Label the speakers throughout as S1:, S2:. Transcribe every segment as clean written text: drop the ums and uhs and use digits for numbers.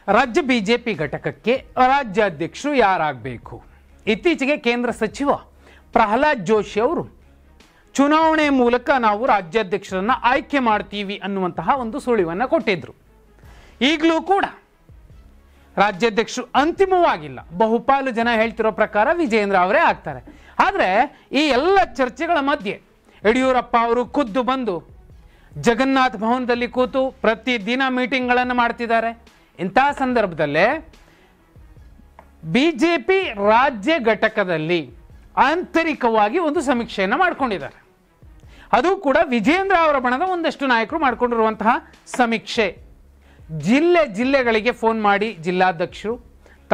S1: ರಾಜ್ಯ ಬಿಜೆಪಿ ಘಟಕಕ್ಕೆ ರಾಜ್ಯಾಧ್ಯಕ್ಷರು ಯಾರಾಗಬೇಕು? ಇತ್ತೀಚೆಗೆ ಕೇಂದ್ರ ಸಚಿವ ಪ್ರಹ್ಲಾದ್ ಜೋಶಿ ಅವರು ಚುನಾವಣೆ ಮೂಲಕ ನಾವು ರಾಜ್ಯಾಧ್ಯಕ್ಷರನ್ನ ಆಯ್ಕೆ ಮಾಡ್ತೀವಿ ಅನ್ನುವಂತಹ ಒಂದು ಸುಳಿವನ್ನು ಕೊಟ್ಟಿದ್ರು. ಈಗಲೂ ಕೂಡ ರಾಜ್ಯಾಧ್ಯಕ್ಷರು ಅಂತಿಮವಾಗಿಲ್ಲ. ಬಹುಪಾಲು ಜನ ಹೇಳ್ತಿರೋ ಪ್ರಕಾರ ವಿಜೇಂದ್ರ ಅವರೇ ಆಗ್ತಾರೆ. ಆದರೆ ಈ ಎಲ್ಲ ಚರ್ಚೆಗಳ ಮಧ್ಯೆ ಯಡಿಯೂರಪ್ಪ ಅವರು ಖುದ್ದು ಬಂದು ಜಗನ್ನಾಥ ಭವನದಲ್ಲಿ ಕೂತು ಪ್ರತಿದಿನ ಮೀಟಿಂಗ್ಗಳನ್ನು ಮಾಡ್ತಿದ್ದಾರೆ. ಇಂತಹ ಸಂದರ್ಭದಲ್ಲೇ ಬಿಜೆಪಿ ರಾಜ್ಯ ಘಟಕದಲ್ಲಿ ಆಂತರಿಕವಾಗಿ ಒಂದು ಸಮೀಕ್ಷೆಯನ್ನು ಮಾಡಿಕೊಂಡಿದ್ದಾರೆ. ಅದು ಕೂಡ ವಿಜೇಂದ್ರ ಅವರ ಬಣದ ಒಂದಷ್ಟು ನಾಯಕರು ಮಾಡಿಕೊಂಡಿರುವಂತಹ ಸಮೀಕ್ಷೆ. ಜಿಲ್ಲೆಗಳಿಗೆ ಫೋನ್ ಮಾಡಿ ಜಿಲ್ಲಾಧ್ಯಕ್ಷರು,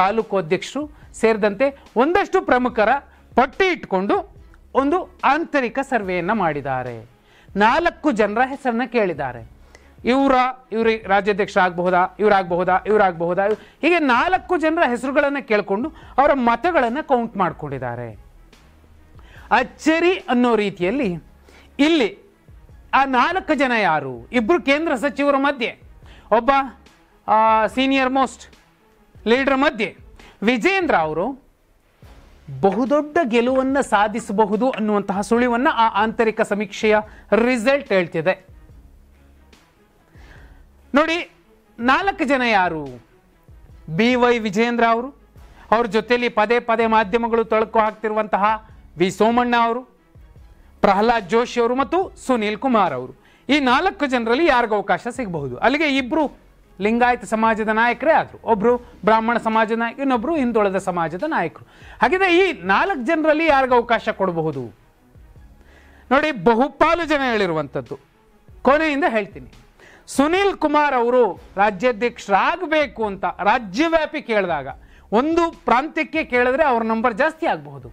S1: ತಾಲೂಕು ಅಧ್ಯಕ್ಷರು ಸೇರಿದಂತೆ ಒಂದಷ್ಟು ಪ್ರಮುಖರ ಪಟ್ಟಿ ಇಟ್ಕೊಂಡು ಒಂದು ಆಂತರಿಕ ಸರ್ವೆಯನ್ನು ಮಾಡಿದ್ದಾರೆ. 4 ಜನರ ಹೆಸರನ್ನ ಕೇಳಿದ್ದಾರೆ. ಇವರು ರಾಜ್ಯಾಧ್ಯಕ್ಷರಾಗಬಹುದಾ, ಇವರಾಗಬಹುದಾ, ಹೀಗೆ 4 ಜನರ ಹೆಸರುಗಳನ್ನು ಕೇಳಿಕೊಂಡು ಅವರ ಮತಗಳನ್ನು ಕೌಂಟ್ ಮಾಡಿಕೊಂಡಿದ್ದಾರೆ. ಅಚ್ಚರಿ ಅನ್ನೋ ರೀತಿಯಲ್ಲಿ ಇಲ್ಲಿ ಆ 4 ಜನ ಯಾರು? ಇಬ್ಬರು ಕೇಂದ್ರ ಸಚಿವರ ಮಧ್ಯೆ, ಒಬ್ಬ ಸೀನಿಯರ್ ಮೋಸ್ಟ್ ಲೀಡರ್ ಮಧ್ಯೆ ವಿಜೇಂದ್ರ ಅವರು ಬಹುದೊಡ್ಡ ಗೆಲುವನ್ನು ಸಾಧಿಸಬಹುದು ಅನ್ನುವಂತಹ ಸುಳಿವನ್ನು ಆ ಆಂತರಿಕ ಸಮೀಕ್ಷೆಯ ರಿಸಲ್ಟ್ ಹೇಳ್ತಿದೆ. ನೋಡಿ, 4 ಜನ ಯಾರು? BY ವಿಜೇಂದ್ರ ಅವರು, ಅವ್ರ ಜೊತೆಯಲ್ಲಿ ಪದೇ ಮಾಧ್ಯಮಗಳು ತೊಳಕು ಹಾಕ್ತಿರುವಂತಹ ವಿ ಸೋಮಣ್ಣ ಅವರು, ಪ್ರಹ್ಲಾದ್ ಜೋಶಿ ಅವರು ಮತ್ತು ಸುನೀಲ್ ಕುಮಾರ್ ಅವರು. ಈ 4 ಜನರಲ್ಲಿ ಯಾರಿಗೂ ಅವಕಾಶ ಸಿಗಬಹುದು. ಅಲ್ಲಿಗೆ ಇಬ್ರು ಲಿಂಗಾಯತ ಸಮಾಜದ ನಾಯಕರೇ ಆದರು. ಒಬ್ರು ಬ್ರಾಹ್ಮಣ ಸಮಾಜದ ನಾಯಕ, ಇನ್ನೊಬ್ರು ಹಿಂದುಳಿದ ಸಮಾಜದ ನಾಯಕರು. ಹಾಗಿದ್ರೆ ಈ 4 ಜನರಲ್ಲಿ ಯಾರಿಗೂ ಅವಕಾಶ ಕೊಡಬಹುದು? ನೋಡಿ, ಬಹುಪಾಲು ಜನ ಹೇಳಿರುವಂಥದ್ದು, ಕೊನೆಯಿಂದ ಹೇಳ್ತೀನಿ. ಸುನೀಲ್ ಕುಮಾರ್ ಅವರು ರಾಜ್ಯಾಧ್ಯಕ್ಷರಾಗಬೇಕು ಅಂತ ರಾಜ್ಯವ್ಯಾಪಿ ಕೇಳಿದಾಗ, ಒಂದು ಪ್ರಾಂತ್ಯಕ್ಕೆ ಕೇಳಿದ್ರೆ ಅವ್ರ ನಂಬರ್ ಜಾಸ್ತಿ ಆಗಬಹುದು.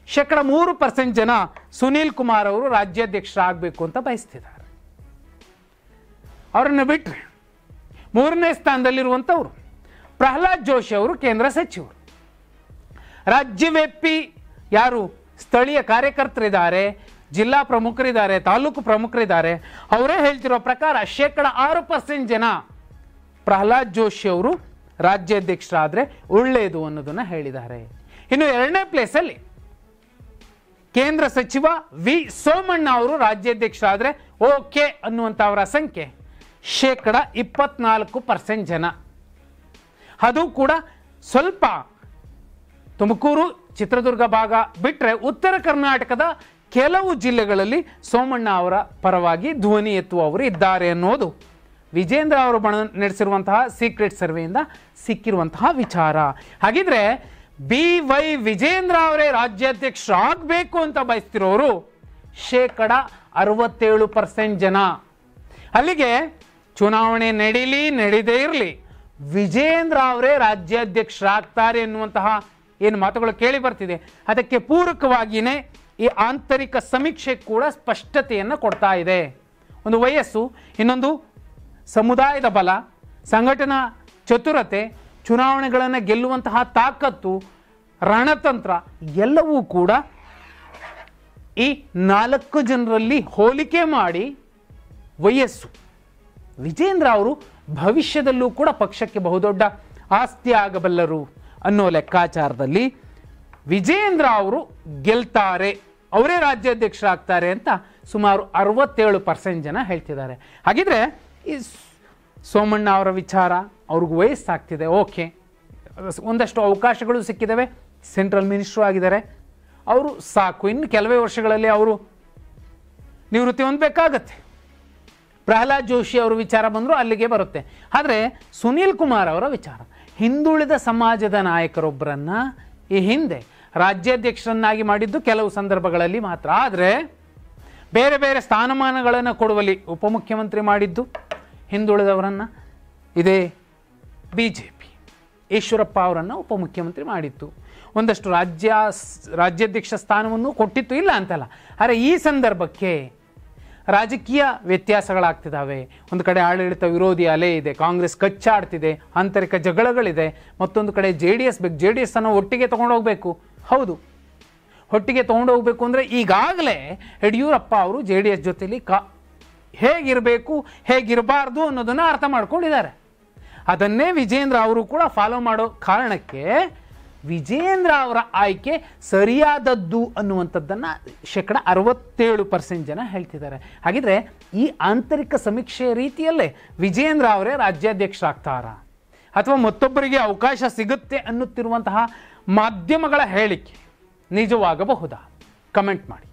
S1: 3% ಜನ ಸುನೀಲ್ ಕುಮಾರ್ ಅವರು ರಾಜ್ಯಾಧ್ಯಕ್ಷರಾಗಬೇಕು ಅಂತ ಬಯಸ್ತಿದ್ದಾರೆ. ಅವರನ್ನು ಬಿಟ್ಟರೆ 3ನೇ ಸ್ಥಾನದಲ್ಲಿರುವಂಥವ್ರು ಪ್ರಹ್ಲಾದ್ ಜೋಶಿ ಅವರು, ಕೇಂದ್ರ ಸಚಿವರು. ರಾಜ್ಯವ್ಯಾಪಿ ಯಾರು ಸ್ಥಳೀಯ ಕಾರ್ಯಕರ್ತರಿದ್ದಾರೆ, ಜಿಲ್ಲಾ ಪ್ರಮುಖರಿದ್ದಾರೆ, ತಾಲೂಕು ಪ್ರಮುಖರಿದ್ದಾರೆ, ಅವರೇ ಹೇಳ್ತಿರೋ ಪ್ರಕಾರ 6% ಜನ ಪ್ರಹ್ಲಾದ್ ಜೋಶಿ ಅವರು ರಾಜ್ಯಾಧ್ಯಕ್ಷರಾದರೆ ಒಳ್ಳೆಯದು ಅನ್ನೋದನ್ನು ಹೇಳಿದ್ದಾರೆ. ಇನ್ನು 2ನೇ ಪ್ಲೇಸಲ್ಲಿ ಕೇಂದ್ರ ಸಚಿವ ವಿ ಸೋಮಣ್ಣ ಅವರು ರಾಜ್ಯಾಧ್ಯಕ್ಷರಾದರೆ ಓಕೆ ಅನ್ನುವಂಥವರ ಸಂಖ್ಯೆ 24% ಜನ. ಅದು ಕೂಡ ಸ್ವಲ್ಪ ತುಮಕೂರು, ಚಿತ್ರದುರ್ಗ ಭಾಗ ಬಿಟ್ಟರೆ ಉತ್ತರ ಕರ್ನಾಟಕದ ಕೆಲವು ಜಿಲ್ಲೆಗಳಲ್ಲಿ ಸೋಮಣ್ಣ ಅವರ ಪರವಾಗಿ ಧ್ವನಿ ಎತ್ತುವವರು ಇದ್ದಾರೆ ಅನ್ನೋದು ವಿಜೇಂದ್ರ ಅವರು ನಡೆಸಿರುವಂತಹ ಸೀಕ್ರೆಟ್ ಸರ್ವೆಯಿಂದ ಸಿಕ್ಕಿರುವಂತಹ ವಿಚಾರ. ಹಾಗಿದ್ರೆ BY ವಿಜೇಂದ್ರ ಅವರೇ ರಾಜ್ಯಾಧ್ಯಕ್ಷರಾಗಬೇಕು ಅಂತ ಬಯಸ್ತಿರೋರು 67% ಜನ. ಅಲ್ಲಿಗೆ ಚುನಾವಣೆ ನಡೀದೇ ಇರಲಿ, ವಿಜೇಂದ್ರ ಅವರೇ ರಾಜ್ಯಾಧ್ಯಕ್ಷರಾಗ್ತಾರೆ ಎನ್ನುವಂತಹ ಏನು ಮಾತುಗಳು ಕೇಳಿ ಬರ್ತಿದೆ, ಅದಕ್ಕೆ ಪೂರಕವಾಗಿಯೇ ಈ ಆಂತರಿಕ ಸಮೀಕ್ಷೆ ಕೂಡ ಸ್ಪಷ್ಟತೆಯನ್ನು ಕೊಡ್ತಾ ಇದೆ. ಒಂದು ವಯಸ್ಸು, ಇನ್ನೊಂದು ಸಮುದಾಯದ ಬಲ, ಸಂಘಟನಾ ಚತುರತೆ, ಚುನಾವಣೆಗಳನ್ನು ಗೆಲ್ಲುವಂತಹ ತಾಕತ್ತು, ರಣತಂತ್ರ ಎಲ್ಲವೂ ಕೂಡ ಈ 4 ಜನರಲ್ಲಿ ಹೋಲಿಕೆ ಮಾಡಿ ವಯಸ್ಸು ವಿಜೇಂದ್ರ ಅವರು ಭವಿಷ್ಯದಲ್ಲೂ ಕೂಡ ಪಕ್ಷಕ್ಕೆ ಬಹುದೊಡ್ಡ ಆಸ್ತಿ ಆಗಬಲ್ಲರು ಅನ್ನೋ ಲೆಕ್ಕಾಚಾರದಲ್ಲಿ ವಿಜೇಂದ್ರ ಅವರು ಗೆಲ್ತಾರೆ, ಅವರೇ ರಾಜ್ಯಾಧ್ಯಕ್ಷರಾಗ್ತಾರೆ ಅಂತ ಸುಮಾರು 67% ಜನ ಹೇಳ್ತಿದ್ದಾರೆ. ಹಾಗಿದ್ರೆ ಈ ಸೋಮಣ್ಣ ಅವರ ವಿಚಾರ, ಅವ್ರಿಗೂ ವಯಸ್ಸಾಗ್ತಿದೆ, ಓಕೆ, ಒಂದಷ್ಟು ಅವಕಾಶಗಳು ಸಿಕ್ಕಿದ್ದಾವೆ, ಸೆಂಟ್ರಲ್ ಮಿನಿಸ್ಟ್ರು ಆಗಿದ್ದಾರೆ, ಅವರು ಸಾಕು, ಇನ್ನು ಕೆಲವೇ ವರ್ಷಗಳಲ್ಲಿ ಅವರು ನಿವೃತ್ತಿ ಹೊಂದಬೇಕಾಗತ್ತೆ. ಪ್ರಹ್ಲಾದ್ ಜೋಶಿ ಅವರ ವಿಚಾರ ಬಂದರೂ ಅಲ್ಲಿಗೆ ಬರುತ್ತೆ. ಆದರೆ ಸುನೀಲ್ ಕುಮಾರ್ ಅವರ ವಿಚಾರ, ಹಿಂದುಳಿದ ಸಮಾಜದ ನಾಯಕರೊಬ್ಬರನ್ನ ಈ ಹಿಂದೆ ರಾಜ್ಯಾಧ್ಯಕ್ಷರನ್ನಾಗಿ ಮಾಡಿದ್ದು ಕೆಲವು ಸಂದರ್ಭಗಳಲ್ಲಿ ಮಾತ್ರ. ಆದರೆ ಬೇರೆ ಬೇರೆ ಸ್ಥಾನಮಾನಗಳನ್ನು ಕೊಡುವಲ್ಲಿ ಉಪಮುಖ್ಯಮಂತ್ರಿ ಮಾಡಿದ್ದು ಹಿಂದುಳಿದವರನ್ನು ಇದೇ ಬಿಜೆಪಿ. ಈಶ್ವರಪ್ಪ ಅವರನ್ನು ಉಪಮುಖ್ಯಮಂತ್ರಿ ಮಾಡಿತ್ತು, ಒಂದಷ್ಟು ರಾಜ್ಯಾಧ್ಯಕ್ಷ ಸ್ಥಾನವನ್ನು ಕೊಟ್ಟಿತ್ತು, ಇಲ್ಲ ಅಂತಲ್ಲ. ಆದರೆ ಈ ಸಂದರ್ಭಕ್ಕೆ ರಾಜಕೀಯ ವ್ಯತ್ಯಾಸಗಳಾಗ್ತಿದ್ದಾವೆ. ಒಂದು ಕಡೆ ಆಡಳಿತ ವಿರೋಧಿ ಅಲೆ ಇದೆ, ಕಾಂಗ್ರೆಸ್ ಕಚ್ಚಾಡ್ತಿದೆ, ಆಂತರಿಕ ಜಗಳಗಳಿದೆ. ಮತ್ತೊಂದು ಕಡೆ JDS ಅನ್ನು ಒಟ್ಟಿಗೆ ತೊಗೊಂಡೋಗ್ಬೇಕು. ಹೌದು, ಒಟ್ಟಿಗೆ ತೊಗೊಂಡೋಗ್ಬೇಕು ಅಂದರೆ ಈಗಾಗಲೇ ಯಡಿಯೂರಪ್ಪ ಅವರು JDS ಜೊತೆಲಿ ಹೇಗಿರಬೇಕು ಹೇಗಿರಬಾರ್ದು ಅನ್ನೋದನ್ನು ಅರ್ಥ ಮಾಡ್ಕೊಂಡಿದ್ದಾರೆ. ಅದನ್ನೇ ವಿಜೇಂದ್ರ ಅವರು ಕೂಡ ಫಾಲೋ ಮಾಡೋ ಕಾರಣಕ್ಕೆ ವಿಜೇಂದ್ರ ಅವರ ಆಯ್ಕೆ ಸರಿಯಾದದ್ದು ಅನ್ನುವಂಥದ್ದನ್ನು 67% ಜನ ಹೇಳ್ತಿದ್ದಾರೆ. ಹಾಗಿದ್ರೆ ಈ ಆಂತರಿಕ ಸಮೀಕ್ಷೆ ರೀತಿಯಲ್ಲೇ ವಿಜೇಂದ್ರ ಅವರೇ ರಾಜ್ಯಾಧ್ಯಕ್ಷರಾಗ್ತಾರಾ ಅಥವಾ ಮತ್ತೊಬ್ಬರಿಗೆ ಅವಕಾಶ ಸಿಗುತ್ತೆ ಅನ್ನುತ್ತಿರುವಂತಹ ಮಾಧ್ಯಮಗಳ ಹೇಳಿಕೆ ನಿಜವಾಗಬಹುದಾ? ಕಮೆಂಟ್ ಮಾಡಿ.